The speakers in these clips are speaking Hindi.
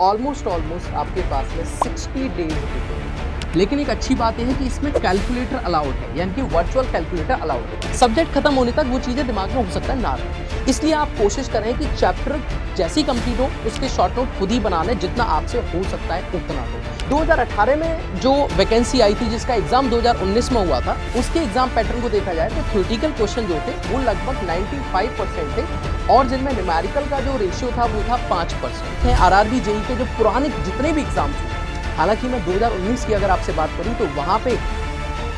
ऑलमोस्ट आपके पास में 60 डेज होते हैं। लेकिन एक अच्छी बात यह है कि इसमें कैलकुलेटर अलाउड है, यानी कि वर्चुअल कैलकुलेटर अलाउड है। सब्जेक्ट खत्म होने तक वो चीजें दिमाग में हो सकता है ना रहे, इसलिए आप कोशिश करें कि चैप्टर जैसी कंप्लीट हो उसके शॉर्ट नोट खुद ही बना लें, जितना आपसे हो सकता है उतना हो। 2018 में जो वैकेंसी आई थी जिसका एग्जाम 2019 में हुआ था, उसके एग्जाम पैटर्न को देखा जाए तो थ्योरेटिकल क्वेश्चन जो थे वो लगभग 95% थे और जिनमें न्यूमेरिकल का जो रेशियो था वो था 5%। आरआरबी जेईई के जो पुराने जितने भी एग्जाम थे, हालांकि मैं 2019 की अगर आपसे बात करूं तो वहां पे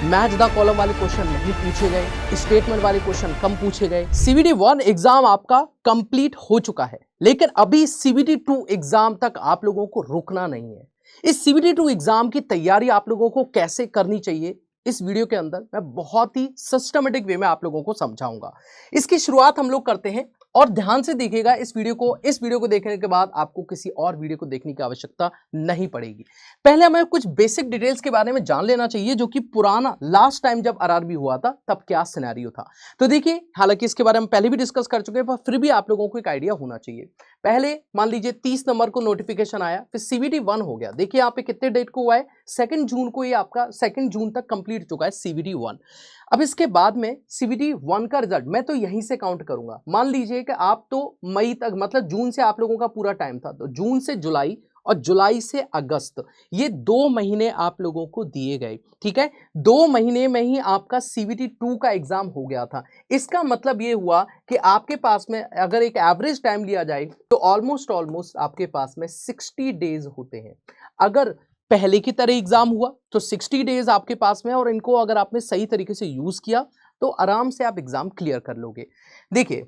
मैच द कॉलम वाले क्वेश्चन नहीं पूछे गए, स्टेटमेंट वाले क्वेश्चन कम पूछे गए। सीबीटी 1 एग्जाम आपका कंप्लीट हो चुका है, लेकिन अभी सीबीटी 2 एग्जाम तक आप लोगों को रुकना नहीं है। इस सीबीटी 2 एग्जाम की तैयारी आप लोगों को कैसे करनी चाहिए, इस वीडियो के अंदर मैं बहुत ही सिस्टमेटिक वे में आप लोगों को समझाऊंगा। इसकी शुरुआत हम लोग करते हैं और ध्यान से देखिएगा इस वीडियो को देखने के बाद आपको किसी और वीडियो को देखने की आवश्यकता नहीं पड़ेगी। पहले हमें कुछ बेसिक डिटेल्स के बारे में जान लेना चाहिए, जो कि पुराना लास्ट टाइम जब आरआरबी हुआ था तब क्या सिनेरियो था। तो देखिए, हालांकि इसके बारे में पहले भी डिस्कस कर चुके हैं, पर फिर भी आप लोगों को एक आइडिया होना चाहिए। पहले मान लीजिए 30 नंबर को नोटिफिकेशन आया, फिर सीबीटी 1 हो गया। देखिए यहाँ पे कितने डेट को हुआ है, 2 जून को, ये आपका 2 जून तक कंप्लीट चुका है सीबीटी 1। अब इसके बाद में सीबीटी 1 का रिजल्ट मैं तो यहीं से काउंट करूंगा। मान लीजिए कि आप तो मई तक, मतलब जून से आप लोगों का पूरा टाइम था, तो जून से जुलाई और जुलाई से अगस्त, ये 2 महीने आप लोगों को दिए गए। ठीक है, 2 महीने में ही आपका सीबीटी 2 का एग्जाम हो गया था। इसका मतलब ये हुआ कि आपके पास में अगर एक एवरेज टाइम लिया जाए तो ऑलमोस्ट आपके पास में 60 डेज होते हैं। अगर पहले की तरह एग्जाम हुआ तो 60 डेज आपके पास में, और इनको अगर आपने सही तरीके से यूज किया तो आराम से आप एग्जाम क्लियर कर लोगे। देखिए,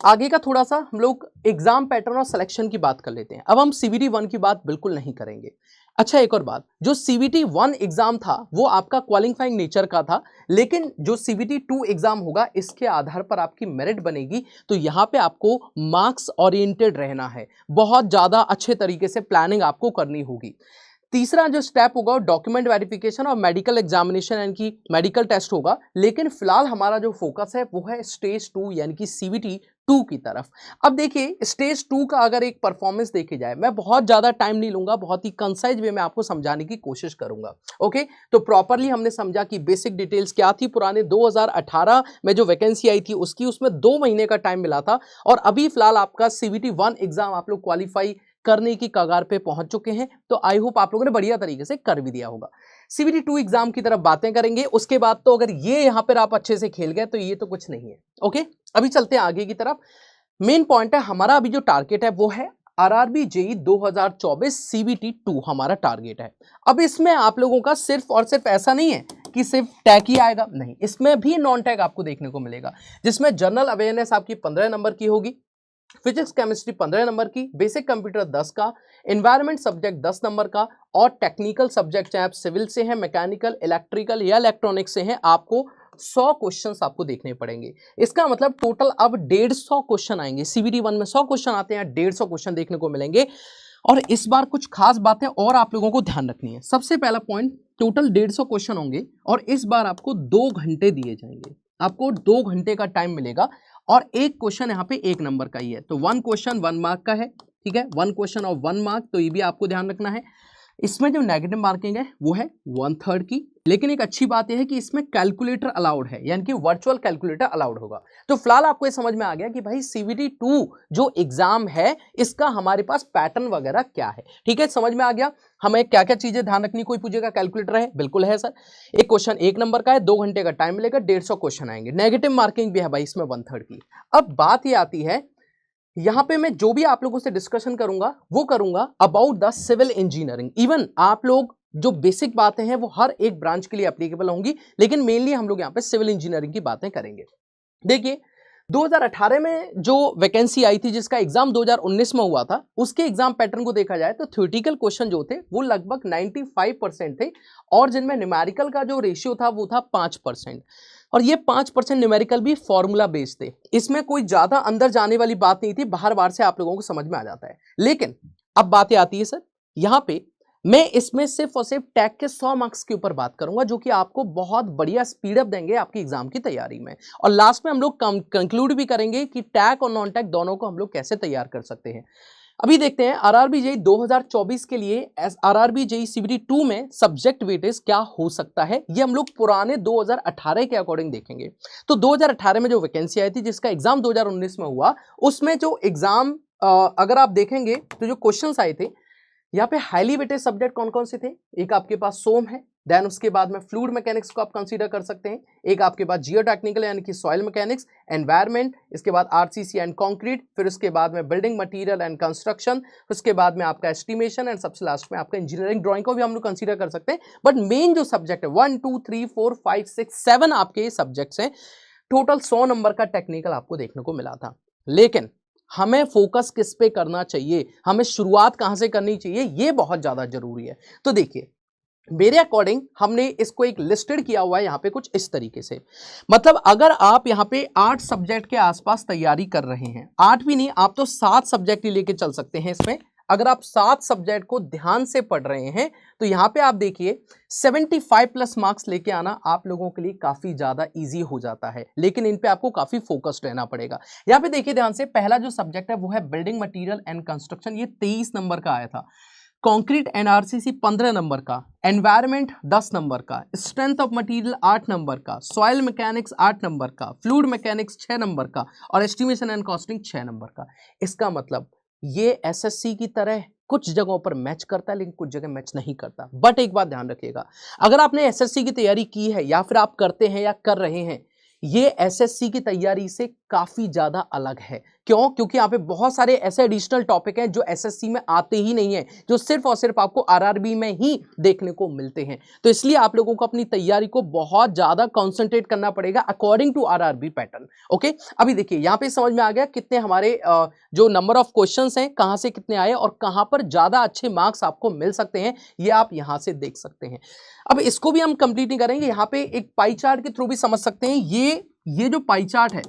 आगे का थोड़ा सा हम लोग एग्जाम पैटर्न और सिलेक्शन की बात कर लेते हैं। अब हम सीबीटी 1 की बात बिल्कुल नहीं करेंगे। अच्छा, एक और बात, जो सीबीटी 1 एग्जाम था वो आपका क्वालिफाइंग नेचर का था, लेकिन जो सीबीटी 2 एग्जाम होगा इसके आधार पर आपकी मेरिट बनेगी। तो यहाँ पे आपको मार्क्स ओरिएंटेड रहना है, बहुत ज्यादा अच्छे तरीके से प्लानिंग आपको करनी होगी। तीसरा जो स्टेप होगा डॉक्यूमेंट वेरिफिकेशन और मेडिकल एग्जामिनेशन यानी कि मेडिकल टेस्ट होगा। लेकिन फिलहाल हमारा जो फोकस है वो है स्टेज 2 यानी कि सीबीटी 2 की तरफ। अब देखिए, स्टेज 2 का अगर एक परफॉर्मेंस देखी जाए, मैं बहुत ज्यादा टाइम नहीं लूंगा, बहुत ही कंसाइज वे में आपको समझाने की कोशिश करूंगा। ओके, तो प्रॉपरली हमने समझा कि बेसिक डिटेल्स क्या थी। पुराने 2018 में जो वैकेंसी आई थी उसमें 2 महीने का टाइम मिला था, और अभी फिलहाल आपका सीबीटी 1 एग्जाम आप लोग क्वालिफाई करने की कगार पे पहुंच चुके हैं। तो आई होप आप लोगों ने बढ़िया तरीके से कर भी दिया होगा। सीबीटी 2 एग्जाम की तरफ बातें करेंगे, उसके बाद तो अगर ये यहां पर आप अच्छे से खेल गए तो ये तो कुछ नहीं है। ओके, अभी चलते हैं आगे की तरफ। मेन पॉइंट है हमारा, अभी जो टारगेट है वो है आरआरबी जेईई 2024 सीबीटी 2 हमारा टारगेट है। अब इसमें आप लोगों का सिर्फ और सिर्फ ऐसा नहीं है कि सिर्फ टैग ही आएगा, नहीं, इसमें भी नॉन टैग आपको देखने को मिलेगा, जिसमें जनरल अवेयरनेस आपकी 15 नंबर की होगी, फिजिक्स केमिस्ट्री 15 नंबर की, बेसिक कंप्यूटर 10 का, एनवायरनमेंट सब्जेक्ट 10 नंबर का, और टेक्निकल सब्जेक्ट चाहे आप सिविल से हैं, मैकेनिकल, इलेक्ट्रिकल या इलेक्ट्रॉनिक से हैं, आपको 100 क्वेश्चंस आपको देखने पड़ेंगे। इसका मतलब टोटल अब 150 क्वेश्चन आएंगे। सीबीटी 1 में 100 क्वेश्चन आते हैं, 150 क्वेश्चन देखने को मिलेंगे। और इस बार कुछ खास बातें और आप लोगों को ध्यान रखनी है। सबसे पहला पॉइंट, टोटल 150 क्वेश्चन होंगे और इस बार आपको 2 घंटे दिए जाएंगे। आपको 2 घंटे का टाइम मिलेगा और एक क्वेश्चन यहाँ पे 1 नंबर का ही है, तो 1 क्वेश्चन 1 मार्क का है। ठीक है, 1 क्वेश्चन और 1 मार्क, तो ये भी आपको ध्यान रखना है। इसमें जो नेगेटिव मार्किंग है वो है 1/3 की। लेकिन एक अच्छी बात यह है कि इसमें कैलकुलेटर अलाउड है, यानी कि वर्चुअल कैलकुलेटर अलाउड होगा। तो फिलहाल आपको ये समझ में आ गया कि भाई सीबीटी 2 जो एग्जाम है इसका हमारे पास पैटर्न वगैरह क्या है। ठीक है, समझ में आ गया हमें क्या क्या चीजें ध्यान रखनी। कोई पूछेगा कैलकुलेटर है, बिल्कुल है सर। एक क्वेश्चन 1 नंबर का है, 2 घंटे का टाइम मिलेगा, 150 क्वेश्चन आएंगे। नेगेटिव मार्किंग भी है भाई इसमें 1/3 की। अब बात ये आती है, यहां पे मैं जो भी आप लोगों से डिस्कशन करूंगा वो करूंगा about the civil engineering. Even आप लोग जो बेसिक बातें हैं वो हर एक ब्रांच के लिए एप्लीकेबल होंगी, लेकिन मेनली हम लोग यहां पे सिविल इंजीनियरिंग की बातें करेंगे। देखिए, 2018 में जो वैकेंसी आई थी जिसका एग्जाम 2019 में हुआ था, उसके एग्जाम पैटर्न को देखा जाए तो थ्योरेटिकल क्वेश्चन जो थे वो लगभग 95% थे, और जिनमें न्यूमेरिकल का जो रेशियो था वो था 5%। और ये 5% न्यूमेरिकल भी फॉर्मूला बेस्ड थे, इसमें कोई ज्यादा अंदर जाने वाली बात नहीं थी, बाहर बाहर से आप लोगों को समझ में आ जाता है। लेकिन अब बातें आती है सर, यहां पे मैं इसमें सिर्फ और सिर्फ टैग के 100 मार्क्स के ऊपर बात करूंगा, जो कि आपको बहुत बढ़िया स्पीड अप देंगे आपकी एग्जाम की तैयारी में। और लास्ट में हम लोग कंक्लूड भी करेंगे कि टैग और नॉन टैग दोनों को हम लोग कैसे तैयार कर सकते हैं। अभी देखते हैं आरआरबी जेईई 2024 के लिए आरआरबी जेईई सीबीटी 2 में सब्जेक्ट वेटेज क्या हो सकता है, ये हम लोग पुराने 2018 के अकॉर्डिंग देखेंगे। तो 2018 में जो वैकेंसी आई थी जिसका एग्जाम 2019 में हुआ, उसमें जो एग्जाम अगर आप देखेंगे तो जो क्वेश्चंस आए थे यहाँ पे हाईली वेटेड सब्जेक्ट कौन कौन से थे, एक आपके पास सोम है, देन उसके बाद में फ्लूइड मैकेनिक्स को आप कंसीडर कर सकते हैं, एक आपके पास जियो टेक्निकल यानी कि सॉइल मैकेनिक्स, एनवायरमेंट, इसके बाद आरसीसी एंड कंक्रीट, फिर उसके बाद में बिल्डिंग मटेरियल एंड कंस्ट्रक्शन, उसके बाद में आपका एस्टिमेशन एंड सबसे लास्ट में आपका इंजीनियरिंग ड्राइंग को भी हम लोग कंसीडर कर सकते हैं। बट मेन जो सब्जेक्ट है 1 2 3 4 5 6 7 आपके सब्जेक्ट्स हैं, टोटल 100 नंबर का टेक्निकल आपको देखने को मिला था। लेकिन हमें फोकस किस पे करना चाहिए, हमें शुरुआत कहां से करनी चाहिए, ये बहुत ज्यादा जरूरी है। तो देखिए मेरे अकॉर्डिंग हमने इसको एक लिस्टेड किया हुआ है यहाँ पे कुछ इस तरीके से। मतलब अगर आप यहाँ पे 8 सब्जेक्ट के आसपास तैयारी कर रहे हैं, 8 भी नहीं, आप तो 7 सब्जेक्ट ही लेके चल सकते हैं इसमें। अगर आप 7 सब्जेक्ट को ध्यान से पढ़ रहे हैं तो यहाँ पे आप देखिए 75 प्लस मार्क्स लेके आना आप लोगों के लिए काफी ज्यादा इजी हो जाता है, लेकिन इन पे आपको काफी फोकस्ड रहना पड़ेगा। यहाँ पे देखिए ध्यान से, पहला जो सब्जेक्ट है वो है बिल्डिंग मटेरियल एंड कंस्ट्रक्शन, ये 23 नंबर का आया था। कंक्रीट एंड आरसीसी 15 नंबर का, एनवायरमेंट 10 नंबर का, स्ट्रेंथ ऑफ मटेरियल 8 नंबर का, सॉइल मैकेनिक्स 8 नंबर का, फ्लूइड मैकेनिक्स 6 नंबर का और एस्टिमेशन एंड कॉस्टिंग 6 नंबर का। इसका मतलब ये एसएससी की तरह कुछ जगहों पर मैच करता है लेकिन कुछ जगह मैच नहीं करता। बट एक बात ध्यान रखिएगा, अगर आपने एसएससी की तैयारी की है या फिर आप करते हैं या कर रहे हैं, ये एसएससी की तैयारी से काफी ज्यादा अलग है। क्यों? क्योंकि यहाँ पे बहुत सारे ऐसे एडिशनल टॉपिक हैं जो एसएससी में आते ही नहीं है, जो सिर्फ और सिर्फ आपको आरआरबी में ही देखने को मिलते हैं। तो इसलिए आप लोगों को अपनी तैयारी को बहुत ज्यादा कंसंट्रेट करना पड़ेगा according to RRB pattern. Okay, अभी देखिए यहाँ पे समझ में आ गया कितने हमारे जो नंबर ऑफ क्वेश्चंस हैं, कहां से कितने आए और कहां पर ज्यादा अच्छे मार्क्स आपको मिल सकते हैं, ये आप यहां से देख सकते हैं। अब इसको भी हम कंप्लीट नहीं करेंगे, यहाँ पे एक पाई चार्ट के थ्रू भी समझ सकते हैं। ये जो पाई चार्ट है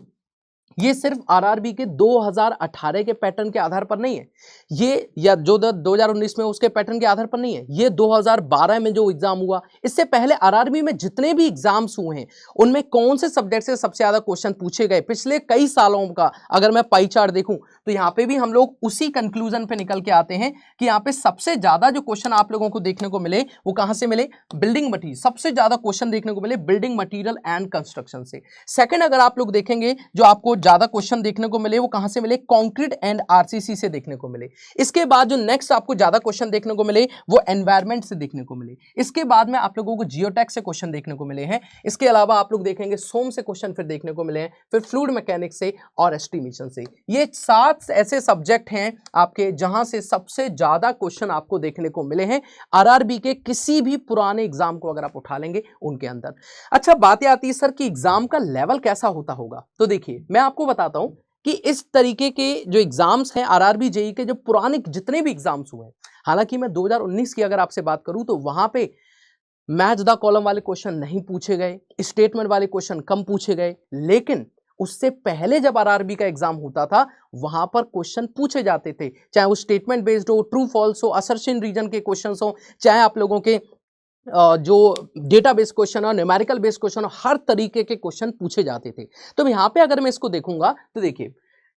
ये सिर्फ आरआरबी के 2018 के पैटर्न के आधार पर नहीं है, ये या जो 2019 में उसके पैटर्न के आधार पर नहीं है, ये 2012 में जो एग्जाम हुआ, इससे पहले आरआरबी में जितने भी एग्जाम्स हुए हैं उनमें कौन से सब्जेक्ट से सबसे ज्यादा क्वेश्चन पूछे गए पिछले कई सालों का अगर मैं पाई चार्ट देखूं तो यहाँ पे भी हम लोग उसी कंक्लूजन पे निकल के आते हैं कि यहाँ पे सबसे ज्यादा जो क्वेश्चन आप लोगों को देखने को मिले वो कहां से मिले, बिल्डिंग मटीरियल, सबसे ज्यादा क्वेश्चन देखने को मिले बिल्डिंग मटीरियल एंड कंस्ट्रक्शन से। सेकंड अगर आप लोग देखेंगे जो आपको ज्यादा क्वेश्चन देखने को मिले वो कहां से मिले, कंक्रीट एंड आरसीसी से देखने को मिले। इसके बाद जो नेक्स्ट आपको ज्यादा क्वेश्चन देखने को मिले वो एनवायरमेंट से देखने को मिले। इसके बाद में आप लोगों को जियोटेक से क्वेश्चन देखने को मिले हैं। इसके अलावा आप लोग देखेंगे सोम से क्वेश्चन फिर देखने को मिले हैं, फिर फ्लूइड मैकेनिक्स से और एस्टिमेशन से। ये 7 ऐसे सब्जेक्ट हैं आपके जहां से सबसे ज्यादा क्वेश्चन आपको देखने को मिले हैं आरआरबी के किसी भी पुराने एग्जाम को अगर आप उठा लेंगे उनके अंदर। अच्छा, बातें आती है सर कि एग्जाम का लेवल कैसा होता होगा। तो देखिए मैं आपको बताता हूं कि इस तरीके के जो एग्जाम्स हैं आरआरबी जेईई के, जो पुराने जितने भी एग्जाम्स हुए हैं, हालांकि मैं 2019 की अगर आपसे बात करूं तो वहां पे मैच द कॉलम वाले क्वेश्चन नहीं पूछे गए, स्टेटमेंट वाले क्वेश्चन कम पूछे गए, लेकिन उससे पहले जब आरआरबी का एग्जाम होता था वहां पर क्वेश्चन पूछे जाते थे, चाहे वो स्टेटमेंट बेस्ड हो, ट्रू फॉल्स हो, असर्शन रीजन के क्वेश्चंस हो, चाहे आप लोगों के जो डेटा बेस्ड क्वेश्चन और न्यूमेरिकल बेस्ड क्वेश्चन, हर तरीके के क्वेश्चन पूछे जाते थे। तो यहाँ पे अगर मैं इसको देखूंगा तो देखिए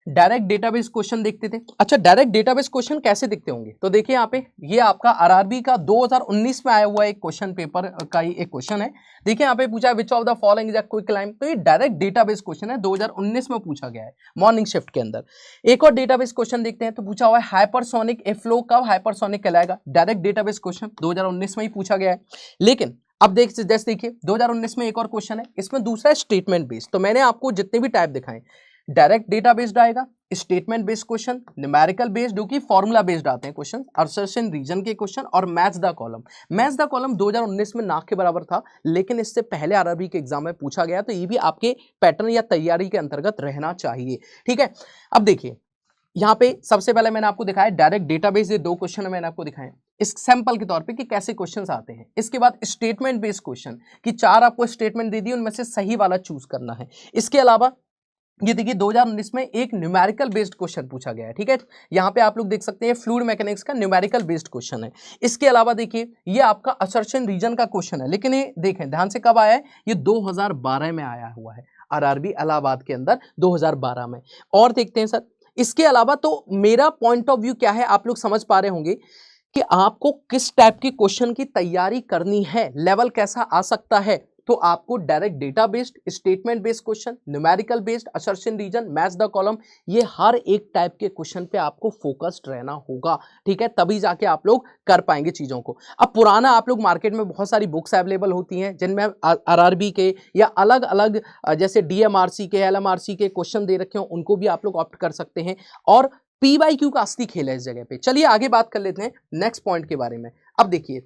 डायरेक्ट डेटाबेस क्वेश्चन देखते थे। अच्छा, डायरेक्ट डेटाबेस क्वेश्चन कैसे दिखते होंगे, तो देखिए यहाँ पे ये आपका आरआरबी का 2019 में आया हुआ एक क्वेश्चन पेपर का ही एक क्वेश्चन है। देखिए यहाँ पे पूछा है which of the following is a quick climb, तो ये डायरेक्ट डेटाबेस क्वेश्चन है, 2019 में पूछा गया है मॉर्निंग शिफ्ट के अंदर। एक और डेटाबेस क्वेश्चन देखते हैं, तो पूछा हुआ है हाइपरसोनिक फ्लो कब हाइपरसोनिक कहलाएगा, डायरेक्ट डेटाबेस क्वेश्चन 2019 में ही पूछा गया है। लेकिन अब जैसे देखिए 2019 में एक और क्वेश्चन है, इसमें दूसरा स्टेटमेंट बेस्ड। तो मैंने आपको जितने भी टाइप दिखाए, डायरेक्ट डेटा बेस्ड आएगा, statement based question, numerical based जो कि फॉर्मूला बेस्ड आते हैं क्वेश्चन, असर्शन रीजन के क्वेश्चन और match the column. Match the column 2019 में नाक के बराबर था, लेकिन इससे पहले आरआरबी के एग्जाम में पूछा गया, तो ये भी आपके पैटर्न या तैयारी के अंतर्गत रहना चाहिए। ठीक है, अब देखिए यहाँ पे सबसे पहले मैंने आपको दिखाया डायरेक्ट डेटाबेस, ये 2 क्वेश्चन मैंने आपको दिखाए इस सैंपल के तौर पे कि कैसे क्वेश्चंस आते हैं। इसके बाद स्टेटमेंट बेस्ड क्वेश्चन कि 4 आपको स्टेटमेंट दे दी, उनमें से सही वाला चूज करना है। इसके अलावा ये देखिए 2019 में एक न्यूमेरिकल बेस्ड क्वेश्चन पूछा गया है। ठीक है, यहाँ पे आप लोग देख सकते हैं फ्लूइड मैकेनिक्स का न्यूमेरिकल बेस्ड क्वेश्चन है। इसके अलावा देखिए ये आपका असर्शन रीजन का क्वेश्चन है, लेकिन ये देखें ध्यान से कब आया है, ये 2012 में आया हुआ है आरआरबी इलाहाबाद के अंदर 2012 में। और देखते हैं सर इसके अलावा तो मेरा पॉइंट ऑफ व्यू क्या है, आप लोग समझ पा रहे होंगे कि आपको किस टाइप के क्वेश्चन की तैयारी करनी है, लेवल कैसा आ सकता है। तो आपको direct data based, statement based question, numerical based, assertion reason, match the column, ये हर एक टाइप के क्वेश्चन पे आपको फोकस्ड रहना होगा, ठीक है, तभी जाके आप लोग कर पाएंगे चीजों को। अब पुराना आप लोग मार्केट में बहुत सारी बुक्स अवेलेबल होती हैं जिनमें आरआरबी के या अलग अलग जैसे डीएमआरसी के, एलएमआरसी के क्वेश्चन दे रखे हो, उनको भी आप लोग ऑप्ट कर सकते हैं। और पीवाईक्यू का असली खेल है इस जगह पे। चलिए आगे बात कर लेते हैं नेक्स्ट पॉइंट के बारे में। अब देखिए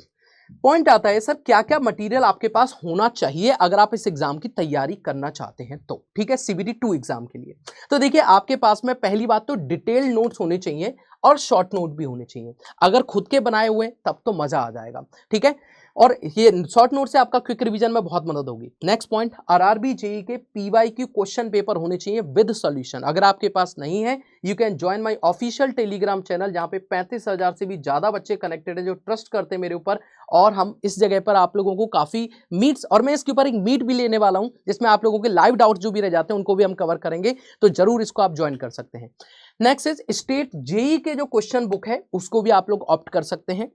पॉइंट आता है सर क्या क्या मटेरियल आपके पास होना चाहिए अगर आप इस एग्जाम की तैयारी करना चाहते हैं तो, ठीक है, सीबीटी 2 एग्जाम के लिए। तो देखिए आपके पास में पहली बात तो डिटेल्ड नोट्स होने चाहिए और शॉर्ट नोट भी होने चाहिए। अगर खुद के बनाए हुए तब तो मजा आ जाएगा, ठीक है, और ये शॉर्ट नोट से आपका क्विक रिवीजन में बहुत मदद होगी। नेक्स्ट पॉइंट, आरआरबी जेईई के पीवाईक्यू क्वेश्चन पेपर होने चाहिए विद सॉल्यूशन। अगर आपके पास नहीं है, you can join my official Telegram channel, जहां पे 35,000 से भी ज्यादा बच्चे कनेक्टेड है जो ट्रस्ट करते हैं मेरे ऊपर, और हम इस जगह पर आप लोगों को काफी मीट्स, और मैं इसके ऊपर एक मीट भी लेने वाला हूं जिसमें आप लोगों के लाइव डाउट जो भी रह जाते हैं उनको भी हम कवर करेंगे, तो जरूर इसको आप ज्वाइन कर सकते हैं। नेक्स्ट इज स्टेट जेईई के जो क्वेश्चन बुक है उसको भी आप लोग ऑप्ट कर सकते हैं।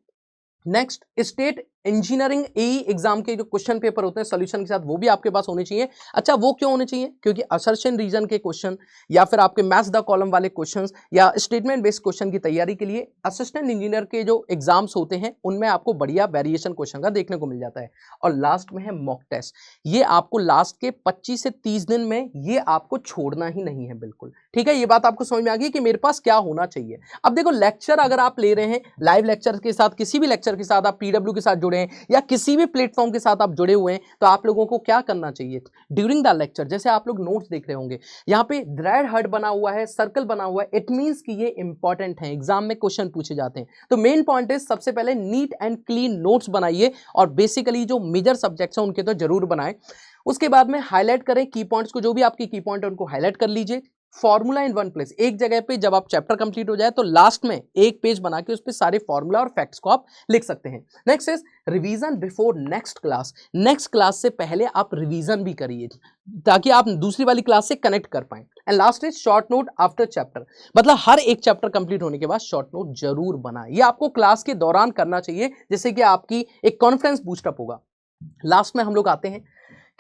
नेक्स्ट, स्टेट इंजीनियरिंग एई एग्जाम के जो क्वेश्चन पेपर होते हैं सॉल्यूशन के साथ, वो भी आपके पास होने चाहिए। अच्छा वो क्यों होने चाहिए? क्योंकि असर्शन रीजन के क्वेश्चन या फिर आपके मैच द कॉलम वाले क्वेश्चंस या स्टेटमेंट बेस्ड क्वेश्चन की तैयारी के लिए असिस्टेंट इंजीनियर के जो एग्जाम्स होते हैं उनमें आपको बढ़िया वेरिएशन क्वेश्चन का देखने को मिल जाता है। और लास्ट में है मॉक टेस्ट, ये आपको लास्ट के 25 से 30 दिन में ये आपको छोड़ना ही नहीं है बिल्कुल, ठीक है। ये बात आपको समझ में आ गई कि मेरे पास क्या होना चाहिए। अब देखो लेक्चर अगर आप ले रहे हैं, लाइव लेक्चर के साथ, किसी भी लेक्चर के साथ, आप पीडब्ल्यू के साथ जुड़े हैं या किसी भी प्लेटफॉर्म के साथ आप जुड़े हुए हैं, तो आप लोगों को क्या करना चाहिए ड्यूरिंग द लेक्चर। जैसे आप लोग नोट्स देख रहे होंगे, यहाँ पे रेड हार्ट बना हुआ है, सर्कल बना हुआ है, इट मींस कि ये इंपॉर्टेंट है, एग्जाम में क्वेश्चन पूछे जाते हैं। तो मेन पॉइंट इज सबसे पहले नीट एंड क्लीन नोट्स बनाइए और बेसिकली जो मेजर सब्जेक्ट्स हैं उनके तो जरूर बनाएं। उसके बाद में हाईलाइट करें की पॉइंट्स को, जो भी आपकी की पॉइंट है उनको हाईलाइट कर लीजिए। फॉर्मूला इन वन प्लेस, एक जगह पे जब आप चैप्टर कंप्लीट हो जाए तो लास्ट में एक पेज बना के उस पे सारे फॉर्मूला और फैक्ट्स को आप लिख सकते हैं। Next is revision before next class, next class से पहले आप रिवीजन भी करिए ताकि आप दूसरी वाली क्लास से कनेक्ट कर पाए। And last is short note after chapter, मतलब हर एक चैप्टर कंप्लीट होने के बाद शॉर्ट नोट जरूर बनाए। ये आपको क्लास के दौरान करना चाहिए जिससे कि आपकी एक कॉन्फिडेंस बूस्टअप होगा। लास्ट में हम लोग आते हैं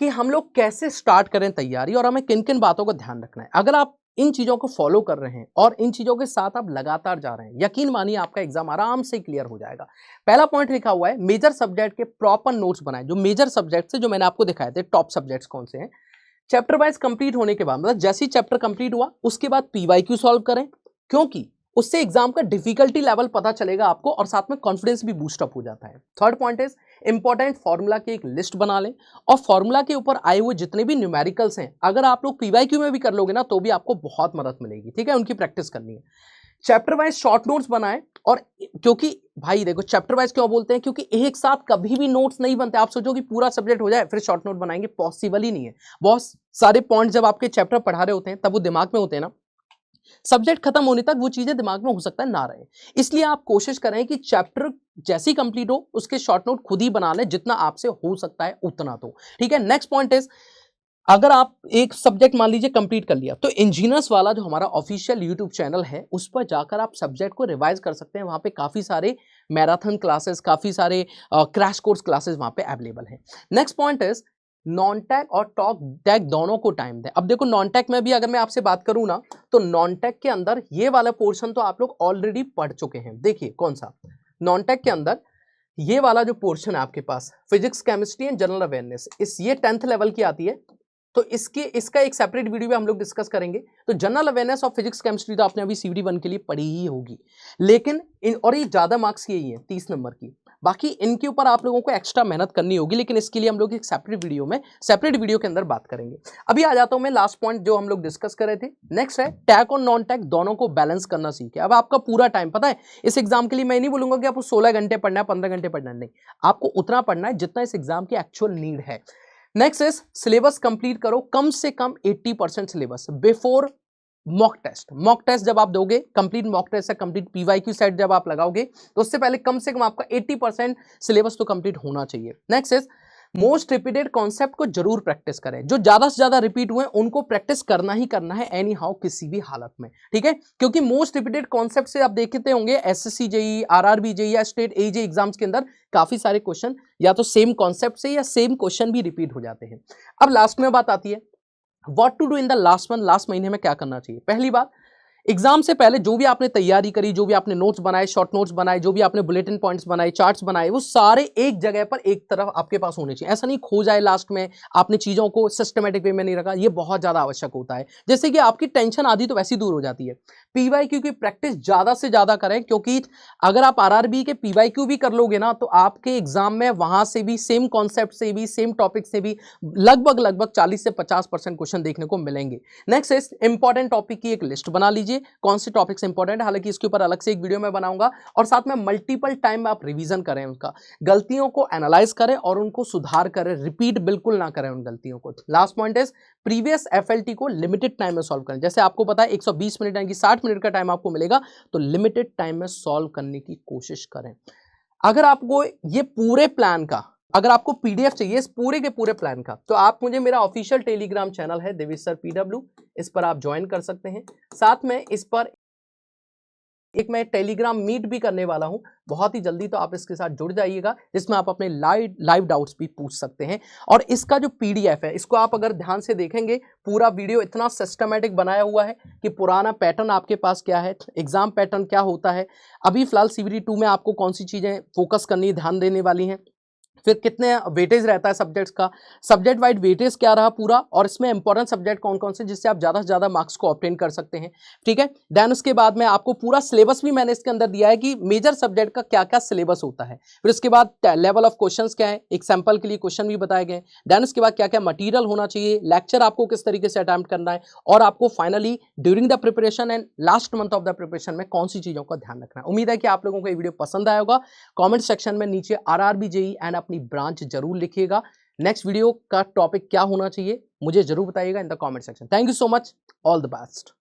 कि हम लोग कैसे स्टार्ट करें तैयारी और हमें किन किन बातों का ध्यान रखना है। अगर आप इन चीजों को फॉलो कर रहे हैं और इन चीजों के साथ आप लगातार जा रहे हैं, यकीन मानिए आपका एग्जाम आराम से क्लियर हो जाएगा। पहला पॉइंट लिखा हुआ है मेजर सब्जेक्ट के प्रॉपर नोट्स बनाएं। जो मेजर सब्जेक्ट्स है जो मैंने आपको दिखाए थे, टॉप सब्जेक्ट्स कौन से हैं, चैप्टर वाइज कंप्लीट होने के बाद, मतलब जैसे ही चैप्टर कंप्लीट हुआ उसके बाद पीवाईक्यू सॉल्व करें, क्योंकि उससे एग्जाम का डिफिकल्टी लेवल पता चलेगा आपको और साथ में कॉन्फिडेंस भी बूस्टअप हो जाता है। Third point is important formula की एक लिस्ट बना लें और फॉर्मूला के ऊपर आए हुए जितने भी न्यूमेरिकल्स हैं अगर आप लोग पीवाईक्यू में भी कर लोगे ना तो भी आपको बहुत मदद मिलेगी, ठीक है, उनकी प्रैक्टिस करनी है। चैप्टर वाइज शॉर्ट नोट्स बनाएं, और क्योंकि भाई देखो चैप्टर वाइज क्यों बोलते हैं, क्योंकि एक साथ कभी भी नोट्स नहीं बनते। आप सोचो कि पूरा सब्जेक्ट हो जाए फिर शॉर्ट नोट बनाएंगे, पॉसिबल ही नहीं है। बहुत सारे पॉइंट जब आपके चैप्टर पढ़ा रहे होते हैं तब वो दिमाग में होते हैं ना, सब्जेक्ट खत्म होने तक वो चीजें दिमाग में हो सकता है ना रहे। इसलिए आप कोशिश करें कि चैप्टर जैसे ही कंप्लीट हो उसके शॉर्ट नोट खुद ही बना लें, जितना आपसे हो सकता है उतना, तो ठीक है। नेक्स्ट पॉइंट इज अगर आप एक सब्जेक्ट मान लीजिए कंप्लीट कर लिया तो इंजीनियर्स वाला जो हमारा ऑफिशियल यूट्यूब चैनल है उस पर जाकर आप सब्जेक्ट को रिवाइज कर सकते हैं। वहां पे काफी सारे मैराथन क्लासेस, काफी सारे क्रैश कोर्स क्लासेस वहां पे अवेलेबल है। Next point is non tag और टॉक टैग दोनों को टाइम दें। अब देखो नॉन टैग में भी अगर मैं आपसे बात करूं ना तो नॉन टैग के अंदर ये वाला पोर्शन तो आप लोग ऑलरेडी पढ़ चुके हैं। देखिए कौन सा, नॉन टैग के अंदर ये वाला जो पोर्शन है आपके पास physics, chemistry and general awareness, इस ये 10th लेवल की आती है, तो इसका एक सेपरेट वीडियो भी हम लोग डिस्कस करेंगे। तो जनरल अवेयरनेस और फिजिक्स केमिस्ट्री तो आपने अभी सीडी 1 के लिए पढ़ी ही होगी, लेकिन और ये ज्यादा मार्क्स की ही है 30 नंबर की, बाकी इनके ऊपर आप लोगों को एक्स्ट्रा मेहनत करनी होगी, लेकिन इसके लिए हम लोग एक सेपरेट वीडियो के अंदर बात करेंगे। अभी आ जाता हूं मैं लास्ट पॉइंट जो हम लोग डिस्कस कर रहे थे। नेक्स्ट है टैग और नॉन टैग दोनों को बैलेंस करना सीखे। अब आपका पूरा टाइम पता है इस एग्जाम के लिए, मैं नहीं बोलूंगा कि आपको 16 घंटे पढ़ना है, 15 घंटे पढ़ना है, नहीं, आपको उतना पढ़ना है जितना इस एग्जाम की एक्चुअल नीड है। नेक्स्ट इज सिलेबस कंप्लीट करो, कम से कम 80% syllabus before mock test. Mock test जब आप दोगे, कंप्लीट मॉक टेस्ट है, कंप्लीट पीवाईक्यू सेट जब आप लगाओगे तो उससे पहले कम से कम आपका 80% सिलेबस तो कंप्लीट होना चाहिए। Next is most repeated concept को जरूर प्रैक्टिस करें, जो ज्यादा से ज्यादा रिपीट हुए उनको प्रैक्टिस करना ही करना है एनी हाउ, किसी भी हालत में, ठीक है। क्योंकि मोस्ट रिपीटेड कॉन्सेप्ट से आप देखते होंगे एसएससी जेई, आरआरबी जेई या स्टेट एजे एग्जाम्स के अंदर काफी सारे क्वेश्चन या तो सेम कॉन्सेप्ट से या सेम क्वेश्चन भी रिपीट हो जाते हैं। अब लास्ट में बात आती है what to do in the last month, last महीने में क्या करना चाहिए। पहली बात, एग्जाम से पहले जो भी आपने तैयारी करी, जो भी आपने नोट्स बनाए, शॉर्ट नोट्स बनाए, जो भी आपने बुलेटिन पॉइंट्स बनाए, चार्ट्स बनाए, वो सारे एक जगह पर एक तरफ आपके पास होने चाहिए। ऐसा नहीं खो जाए लास्ट में, आपने चीजों को सिस्टमेटिक वे में नहीं रखा, ये बहुत ज्यादा आवश्यक होता है। जैसे कि आपकी टेंशन आधी तो वैसी दूर हो जाती है। पीवाईक्यू की प्रैक्टिस ज्यादा से ज्यादा करें, क्योंकि अगर आप आरआरबी के पीवाईक्यू भी कर लोगे ना, तो आपके एग्जाम में वहां से भी सेम कॉन्सेप्ट से भी, सेम टॉपिक से भी लगभग 40 से 50% क्वेश्चन देखने को मिलेंगे। नेक्स्ट इज इंपॉर्टेंट टॉपिक की एक लिस्ट बना लीजिए, कौन से टॉपिक्स इंपॉर्टेंट है, हालांकि इसके ऊपर अलग से एक वीडियो में बनाऊंगा, और साथ में मल्टीपल टाइम आप रिवीजन करें, उसका गलतियों को एनालाइज करें और उनको सुधार करें, रिपीट बिल्कुल ना करें उन गलतियों को। Last point is previous FLT को लिमिटेड टाइम में सॉल्व करें। जैसे आपको पता है 120 मिनट यानी कि 60 मिनट का टाइम आपको मिलेगा, तो लिमिटेड टाइम में सॉल्व करने की कोशिश करें। अगर आपको ये पूरे प्लान का, अगर आपको पीडीएफ चाहिए इस पूरे के पूरे प्लान का, तो आप मुझे, मेरा ऑफिशियल टेलीग्राम चैनल है देवेश सर पीडब्ल्यू, इस पर आप ज्वाइन कर सकते हैं। साथ में इस पर एक मैं टेलीग्राम मीट भी करने वाला हूं बहुत ही जल्दी, तो आप इसके साथ जुड़ जाइएगा, जिसमें आप अपने लाइव डाउट्स भी पूछ सकते हैं। और इसका जो पीडीएफ है, इसको आप अगर ध्यान से देखेंगे, पूरा वीडियो इतना सिस्टमैटिक बनाया हुआ है कि पुराना पैटर्न आपके पास क्या है, एग्जाम पैटर्न क्या होता है, अभी फिलहाल सीबीटी 2 में आपको कौन सी चीजें फोकस करनी, ध्यान देने वाली हैं, फिर कितने वेटेज रहता है सब्जेक्ट्स का, सब्जेक्ट वाइड वेटेज क्या रहा पूरा, और इसमें इंपॉर्टेंट सब्जेक्ट कौन कौन से, जिससे आप ज्यादा से ज्यादा मार्क्स को ऑब्टेन कर सकते हैं, ठीक है। देन उसके बाद में आपको पूरा सिलेबस भी मैंने इसके अंदर दिया है कि मेजर सब्जेक्ट का क्या क्या सिलेबस होता है। फिर उसके बाद लेवल ऑफ क्वेश्चंस क्या है, एक सैंपल के लिए क्वेश्चन भी बताए गए। देन उसके बाद क्या क्या मटीरियल होना चाहिए, लेक्चर आपको किस तरीके से अटेम्प्ट करना है, और आपको finally during the preparation and last month of the preparation में कौन सी चीजों का ध्यान रखना है। उम्मीद है कि आप लोगों को ये वीडियो पसंद आया होगा। कॉमेंट सेक्शन में नीचे आरआरबी जेई एंड अपनी ब्रांच जरूर लिखिएगा। नेक्स्ट वीडियो का टॉपिक क्या होना चाहिए मुझे जरूर बताइएगा in the comment section. Thank you so much, all the best.